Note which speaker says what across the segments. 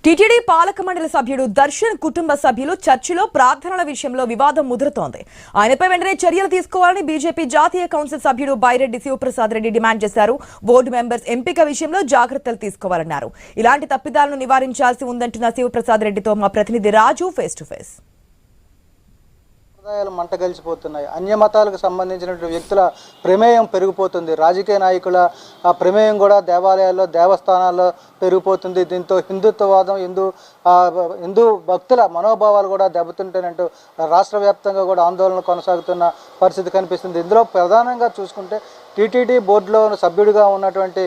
Speaker 1: TTD పాలక మండలి సభ్యుడు దర్శన్ కుటుంబ సభ్యులు చర్చిలో ప్రార్థనల విషయంలో వివాదం ముదురుతోంది. ఆయనపై వెంటనే చర్యలు తీసుకోవాలని బీజేపీ జాతీయ కౌన్సిల్ సభ్యుడు బైరెడ్డి శివప్రసాద్ రెడ్డి డిమాండ్ చేశారు. బోర్డు మెంబర్స్ ఎంపిక విషయంలో జాగ్రత్తలు తీసుకోవాలన్నారు. ఇలాంటి తప్పిదాలను నివారించాల్సి ఉందంటున్న శివప్రసాద్ రెడ్డితో మా ప్రతినిధి రాజు ఫేస్ టు ఫేస్.
Speaker 2: సంప్రదాయాలు మంటగలిసిపోతున్నాయి. అన్య మతాలకు సంబంధించినటువంటి వ్యక్తుల ప్రమేయం పెరిగిపోతుంది. రాజకీయ నాయకుల ప్రమేయం కూడా దేవాలయాల్లో దేవస్థానాల్లో పెరిగిపోతుంది. దీంతో హిందుత్వవాదం హిందూ భక్తుల మనోభావాలు కూడా దెబ్బతింటాయంటూ రాష్ట్ర వ్యాప్తంగా కూడా ఆందోళన కొనసాగుతున్న పరిస్థితి కనిపిస్తుంది. ఇందులో ప్రధానంగా చూసుకుంటే టీటీడీ బోర్డులో సభ్యుడిగా ఉన్నటువంటి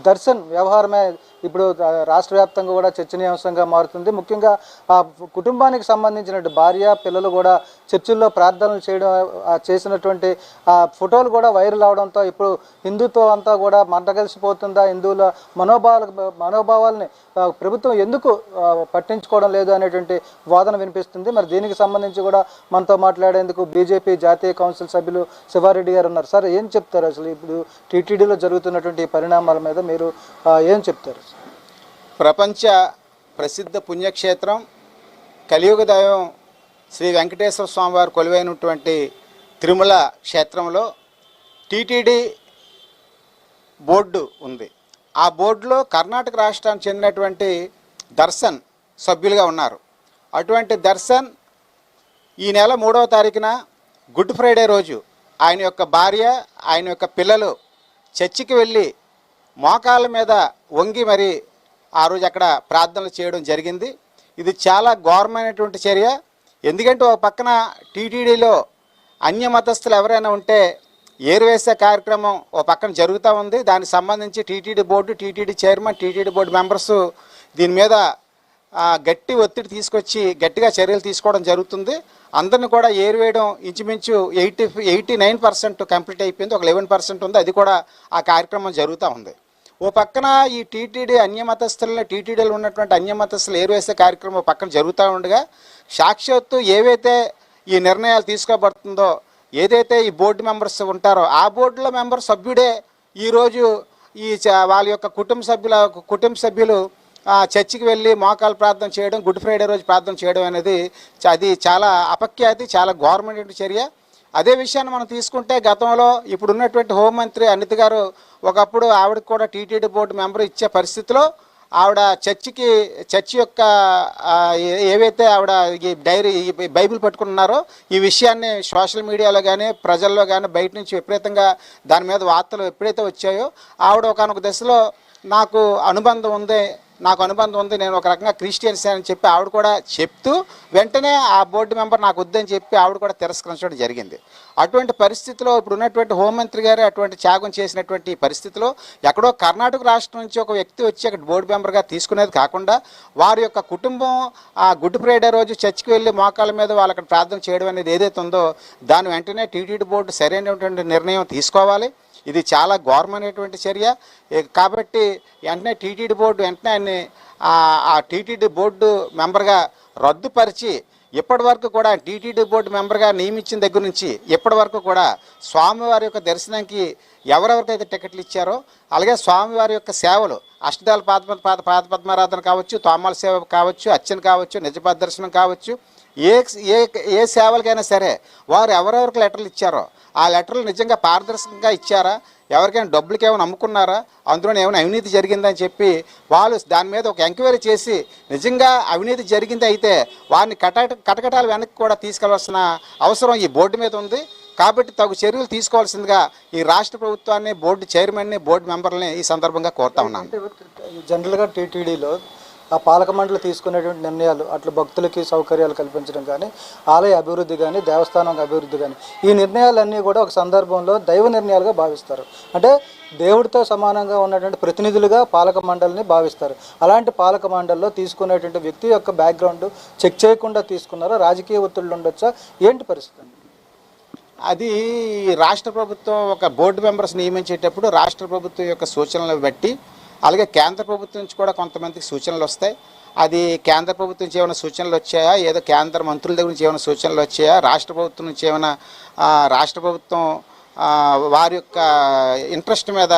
Speaker 2: దర్శన్ వ్యవహారమే ఇప్పుడు రాష్ట్ర వ్యాప్తంగా కూడా చర్చనీయాంశంగా మారుతుంది. ముఖ్యంగా ఆ కుటుంబానికి సంబంధించిన భార్య పిల్లలు కూడా చర్చిల్లో ప్రార్థనలు చేసినటువంటి ఫోటోలు కూడా వైరల్ అవడంతో ఇప్పుడు హిందుత్వం అంతా కూడా మంటగలిసిపోతుందా, హిందువుల మనోభావాలని ప్రభుత్వం ఎందుకు పట్టించుకోవడం లేదు అనేటువంటి వాదన వినిపిస్తుంది. మరి దీనికి సంబంధించి కూడా మనతో మాట్లాడేందుకు బీజేపీ జాతీయ కౌన్సిల్ సభ్యులు శివారెడ్డి గారు ఉన్నారు. సార్, ఏం చెప్తారు అసలు ఇప్పుడు టీటీడీలో జరుగుతున్నటువంటి పరిణామాల మీద మీరు ఏం చెప్తారు?
Speaker 3: ప్రపంచ ప్రసిద్ధ పుణ్యక్షేత్రం కలియుగ దైవం శ్రీ వెంకటేశ్వర స్వామి వారు కొలువైనటువంటి తిరుమల క్షేత్రంలో టీటీడీ బోర్డు ఉంది. ఆ బోర్డులో కర్ణాటక రాష్ట్రానికి చెందినటువంటి దర్శన్ సభ్యులుగా ఉన్నారు. అటువంటి దర్శన్ ఈ నెల 3వ తారీఖున గుడ్ ఫ్రైడే రోజు ఆయన యొక్క భార్య ఆయన యొక్క పిల్లలు చర్చికి వెళ్ళి మోకాళ్ళ మీద వంగి మరి ఆ రోజు అక్కడ ప్రార్థనలు చేయడం జరిగింది. ఇది చాలా ఘోరమైనటువంటి చర్య. ఎందుకంటే ఒక పక్కన టీటీడీలో అన్య మతస్థులు ఎవరైనా ఉంటే ఏరువేసే కార్యక్రమం ఓ పక్కన జరుగుతూ ఉంది. దానికి సంబంధించి TTD board, TTD chairman, TTD board members దీని మీద గట్టి ఒత్తిడి తీసుకొచ్చి గట్టిగా చర్యలు తీసుకోవడం జరుగుతుంది. అందరిని కూడా ఏరువేయడం ఇంచుమించు 89% కంప్లీట్ అయిపోయింది. ఒక 11% ఉంది, అది కూడా ఆ కార్యక్రమం జరుగుతూ ఉంది. ఓ పక్కన ఈ టీటీడీ అన్యమతస్థులను టీటీడీలో ఉన్నటువంటి అన్యమతస్థులు ఏరువేసే కార్యక్రమం పక్కన జరుగుతూ ఉండగా సాక్షాత్తు ఏవైతే ఈ నిర్ణయాలు తీసుకోబడుతుందో, ఏదైతే ఈ బోర్డు మెంబర్స్ ఉంటారో ఆ బోర్డులో మెంబర్ సభ్యుడే ఈరోజు ఈ వాళ్ళ యొక్క కుటుంబ సభ్యులు చర్చికి వెళ్ళి మోకాలు ప్రార్థన చేయడం, గుడ్ ఫ్రైడే రోజు ప్రార్థన చేయడం అనేది అది చాలా అపఖ్యాతి, చాలా ఘోరమైనటువంటి చర్య. అదే విషయాన్ని మనం తీసుకుంటే గతంలో ఇప్పుడున్నటువంటి హోంమంత్రి అనిత గారు ఒకప్పుడు ఆవిడకి కూడా టీటీడీ బోర్డు మెంబర్ ఇచ్చే పరిస్థితిలో ఆవిడ చర్చి యొక్క ఏవైతే ఆవిడ ఈ బైబిల్ పట్టుకున్నారో ఈ విషయాన్ని సోషల్ మీడియాలో కానీ ప్రజల్లో కానీ బయట నుంచి విపరీతంగా దాని మీద వార్తలు ఎప్పుడైతే వచ్చాయో ఆవిడ ఒకనొక దశలో నాకు అనుబంధం ఉంది, నేను ఒక రకంగా క్రిస్టియన్స్ అని చెప్పి ఆవిడ కూడా చెప్తూ వెంటనే ఆ బోర్డు మెంబర్ నాకు వద్దని చెప్పి ఆవిడ కూడా తిరస్కరించడం జరిగింది. అటువంటి పరిస్థితిలో ఇప్పుడు ఉన్నటువంటి హోంమంత్రి గారు అటువంటి త్యాగం చేసినటువంటి పరిస్థితిలో ఎక్కడో కర్ణాటక రాష్ట్రం నుంచి ఒక వ్యక్తి వచ్చి అక్కడ బోర్డు మెంబర్గా తీసుకునేది కాకుండా వారి యొక్క కుటుంబం ఆ గుడ్ ఫ్రైడే రోజు చర్చికి వెళ్ళి మోకాళ్ళ మీద వాళ్ళు అక్కడ ప్రార్థన చేయడం అనేది ఏదైతే ఉందో దాని వెంటనే టీటీడీ బోర్డు సరైనటువంటి నిర్ణయం తీసుకోవాలి. ఇది చాలా ఘోరమైనటువంటి చర్య. కాబట్టి వెంటనే టీటీడీ బోర్డు వెంటనే ఆ టీటీడీ బోర్డు మెంబర్గా రద్దుపరిచి ఇప్పటి వరకు కూడా టీటీడీ బోర్డు మెంబర్గా నియమించిన దగ్గర నుంచి ఇప్పటి వరకు కూడా స్వామివారి యొక్క దర్శనానికి ఎవరెవరికైతే టికెట్లు ఇచ్చారో అలాగే స్వామివారి యొక్క సేవలు అష్టదాల పాదపద్మారాధన కావచ్చు, తోమాల సేవ కావచ్చు, అర్చన కావచ్చు, నిజపాద దర్శనం కావచ్చు, ఏ సేవలకైనా సరే వారు ఎవరెవరికి లెటర్లు ఇచ్చారో ఆ లెటర్లు నిజంగా పారదర్శకంగా ఇచ్చారా, ఎవరికైనా డబ్బులకి ఏమైనా అమ్ముకున్నారా, అందులో ఏమైనా అవినీతి జరిగిందని చెప్పి వాళ్ళు దాని మీద ఒక ఎంక్వైరీ చేసి నిజంగా అవినీతి జరిగింది అయితే వారిని కటకటాలు వెనక్కి కూడా తీసుకెళ్లాల్సిన అవసరం ఈ బోర్డు మీద ఉంది. కాబట్టి తగు చర్యలు తీసుకోవాల్సిందిగా ఈ రాష్ట్ర ప్రభుత్వాన్ని, బోర్డు చైర్మన్ని, బోర్డు మెంబర్లని ఈ సందర్భంగా కోరుతా ఉన్నాను.
Speaker 2: జనరల్గా టీటీడీలో ఆ పాలక మండలి తీసుకునేటువంటి నిర్ణయాలు అట్లు భక్తులకి సౌకర్యాలు కల్పించడం కానీ, ఆలయ అభివృద్ధి కానీ, దేవస్థానం అభివృద్ధి కానీ, ఈ నిర్ణయాలన్నీ కూడా ఒక సందర్భంలో దైవ నిర్ణయాలుగా భావిస్తారు. అంటే దేవుడితో సమానంగా ఉన్నటువంటి ప్రతినిధులుగా పాలక మండలిని భావిస్తారు. అలాంటి పాలక మండలిలో తీసుకునేటువంటి వ్యక్తి యొక్క బ్యాక్గ్రౌండ్ చెక్ చేయకుండా తీసుకున్నారో రాజకీయ ఒత్తిళ్ళు ఉండొచ్చా, ఏంటి పరిస్థితి?
Speaker 3: అది రాష్ట్ర ప్రభుత్వం ఒక బోర్డు మెంబర్స్ నియమించేటప్పుడు రాష్ట్ర ప్రభుత్వం యొక్క సూచనలు బట్టి అలాగే కేంద్ర ప్రభుత్వం నుంచి కూడా కొంతమందికి సూచనలు వస్తాయి. అది కేంద్ర ప్రభుత్వం నుంచి ఏమైనా సూచనలు వచ్చాయా, ఏదో కేంద్ర మంత్రుల దగ్గర నుంచి ఏమైనా సూచనలు వచ్చాయా, రాష్ట్ర ప్రభుత్వం నుంచి ఏమైనా రాష్ట్ర ప్రభుత్వం వారి యొక్క ఇంట్రెస్ట్ మీద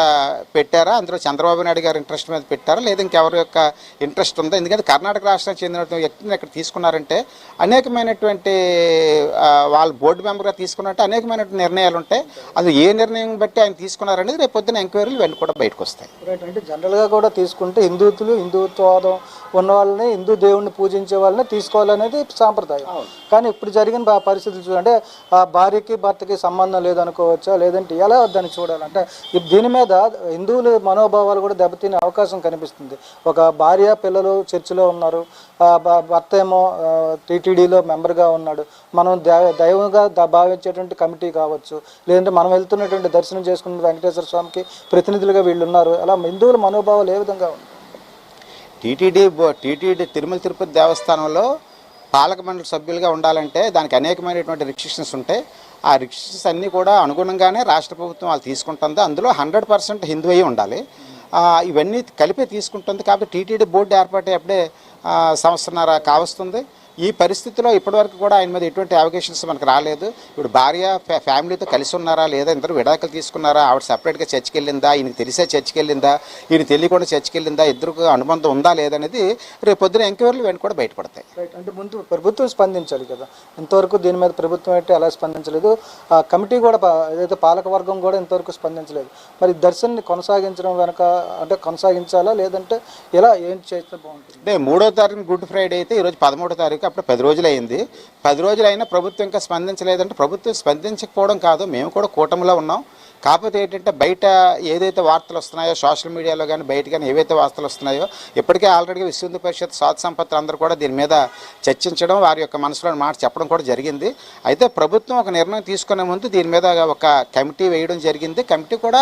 Speaker 3: పెట్టారా, అందులో చంద్రబాబు నాయుడు గారి ఇంట్రెస్ట్ మీద పెట్టారా, లేదా ఇంకెవరి యొక్క ఇంట్రెస్ట్ ఉందా? ఎందుకంటే కర్ణాటక రాష్ట్రానికి చెందిన వ్యక్తిని ఇక్కడ తీసుకున్నారంటే అనేకమైనటువంటి వాళ్ళు బోర్డు మెంబర్గా తీసుకున్నట్టు అనేకమైనటువంటి నిర్ణయాలు ఉంటాయి. అది ఏ నిర్ణయం బట్టి ఆయన తీసుకున్నారనేది రేపు పొద్దున ఎంక్వైరీలు వెళ్ళి కూడా బయటకు వస్తాయి.
Speaker 2: అంటే జనరల్గా కూడా తీసుకుంటే హిందుత్వవాదం ఉన్న వాళ్ళని, హిందూ దేవుడిని పూజించే వాళ్ళని తీసుకోవాలనేది సాంప్రదాయం. కానీ ఇప్పుడు జరిగిన పరిస్థితులు చూడంటే ఆ భార్యకి భర్తకి సంబంధం లేదనుకోవచ్చా, లేదంటే ఎలా దాన్ని చూడాలంటే దీని మీద హిందువుల మనోభావాలు కూడా దెబ్బతినే అవకాశం కనిపిస్తుంది. ఒక భార్య పిల్లలు చర్చిలో ఉన్నారు, భర్త ఏమో టీటీడీలో మెంబర్గా ఉన్నాడు. మనం దైవంగా భావించేటువంటి కమిటీ కావచ్చు, లేదంటే మనం వెళ్తున్నటువంటి దర్శనం చేసుకున్న వెంకటేశ్వర స్వామికి ప్రతినిధులుగా వీళ్ళు ఉన్నారు. అలా హిందువుల మనోభావాలు ఏ విధంగా ఉన్నాయి?
Speaker 3: టీటీడీ తిరుమల తిరుపతి దేవస్థానంలో పాలక మండలి సభ్యులుగా ఉండాలంటే దానికి అనేకమైనటువంటి రిస్ట్రిక్షన్స్ ఉంటాయి. ఆ రిస్ట్రిక్షన్స్ అన్నీ కూడా అనుగుణంగానే రాష్ట్ర ప్రభుత్వం వాళ్ళు తీసుకుంటుంది. అందులో 100% హిందూ అయి ఉండాలి. ఇవన్నీ కలిపి తీసుకుంటుంది. కాబట్టి టీటీడీ బోర్డు ఏర్పాటు అప్పుడే సంవత్సరన్నర కావస్తుంది. ఈ పరిస్థితిలో ఇప్పటివరకు కూడా ఆయన మీద ఎటువంటి అలిగేషన్స్ మనకు రాలేదు. ఇప్పుడు భార్య ఫ్యామిలీతో కలిసి ఉన్నారా, లేదా ఇద్దరు విడాకులు తీసుకున్నారా, ఆవిడ సపరేట్గా చర్చికి వెళ్ళిందా, ఈయనకి తెలిసే చర్చికి వెళ్ళిందా, ఈయన తెలియకుండా చర్చికి వెళ్ళిందా, ఇద్దరికి అనుబంధం ఉందా లేదనేది రేపు పొద్దున ఎంక్వైరీలు వెంట కూడా బయటపడతాయి.
Speaker 2: అంటే ముందు ప్రభుత్వం స్పందించాలి కదా. ఇంతవరకు దీని మీద ప్రభుత్వం అయితే అలా స్పందించలేదు. ఆ కమిటీ కూడా ఏదైతే పాలకవర్గం కూడా ఇంతవరకు స్పందించలేదు. మరి దర్శనాన్ని కొనసాగించడం వెనక అంటే కొనసాగించాలా, లేదంటే ఎలా ఏంటి చేస్తే బాగుంటుంది?
Speaker 3: అంటే 3వ తారీఖు గుడ్ ఫ్రైడే అయితే ఈరోజు 13వ తారీఖు, అప్పుడు 10 రోజులు అయింది. 10 రోజులు అయినా ప్రభుత్వం ఇంకా స్పందించలేదంటే ప్రభుత్వం స్పందించకపోవడం కాదు, మేము కూడా కూటమిలో ఉన్నాం. కాకపోతే ఏంటంటే బయట ఏదైతే వార్తలు వస్తున్నాయో సోషల్ మీడియాలో కానీ బయట కానీ ఏవైతే వార్తలు వస్తున్నాయో ఇప్పటికే ఆల్రెడీ విశ్వ హిందూ పరిషత్ సాధు సంపత్తులు అందరూ కూడా దీని మీద చర్చించడం, వారి యొక్క మనసులోని మాట చెప్పడం కూడా జరిగింది. అయితే ప్రభుత్వం ఒక నిర్ణయం తీసుకునే ముందు దీని మీద ఒక కమిటీ వేయడం జరిగింది. కమిటీ కూడా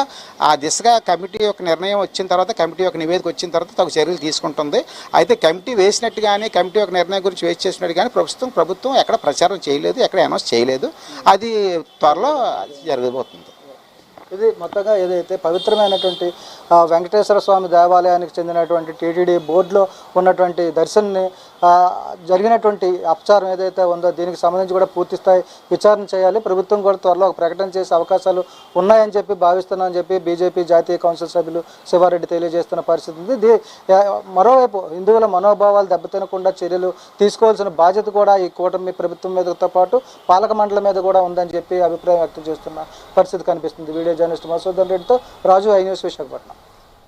Speaker 3: ఆ దిశగా కమిటీ యొక్క నిర్ణయం వచ్చిన తర్వాత, కమిటీ యొక్క నివేదిక వచ్చిన తర్వాత తగు చర్యలు తీసుకుంటుంది. అయితే కమిటీ వేసినట్టు కానీ కమిటీ యొక్క నిర్ణయం గురించి వేసి చేసినట్టు కానీ ప్రభుత్వం ఎక్కడ ప్రచారం చేయలేదు, ఎక్కడ అనౌన్స్ చేయలేదు. అది త్వరలో జరగబోతుంది.
Speaker 2: ఇది మొత్తంగా ఏదైతే పవిత్రమైనటువంటి వెంకటేశ్వర స్వామి దేవాలయానికి చెందినటువంటి టీటీడీ బోర్డులో ఉన్నటువంటి దర్శన్ని జరిగినటువంటి అపచారం ఏదైతే ఉందో దీనికి సంబంధించి కూడా పూర్తిస్థాయి విచారణ చేయాలి. ప్రభుత్వం కూడా త్వరలో ఒక ప్రకటన చేసే అవకాశాలు ఉన్నాయని చెప్పి భావిస్తున్నామని చెప్పి బీజేపీ జాతీయ కౌన్సిల్ సభ్యులు శివారెడ్డి తెలియజేస్తున్న పరిస్థితి ఉంది. మరోవైపు హిందువుల మనోభావాలు దెబ్బతినకుండా చర్యలు తీసుకోవాల్సిన బాధ్యత కూడా ఈ కూటమి ప్రభుత్వం మీదతో పాటు పాలక మండలి మీద కూడా ఉందని చెప్పి అభిప్రాయం వ్యక్తం చేస్తున్న పరిస్థితి కనిపిస్తుంది. వీడియో జర్నలిస్ట్ మసూదన్ రెడ్డితో రాజు, ఐ న్యూస్, విశాఖపట్నం.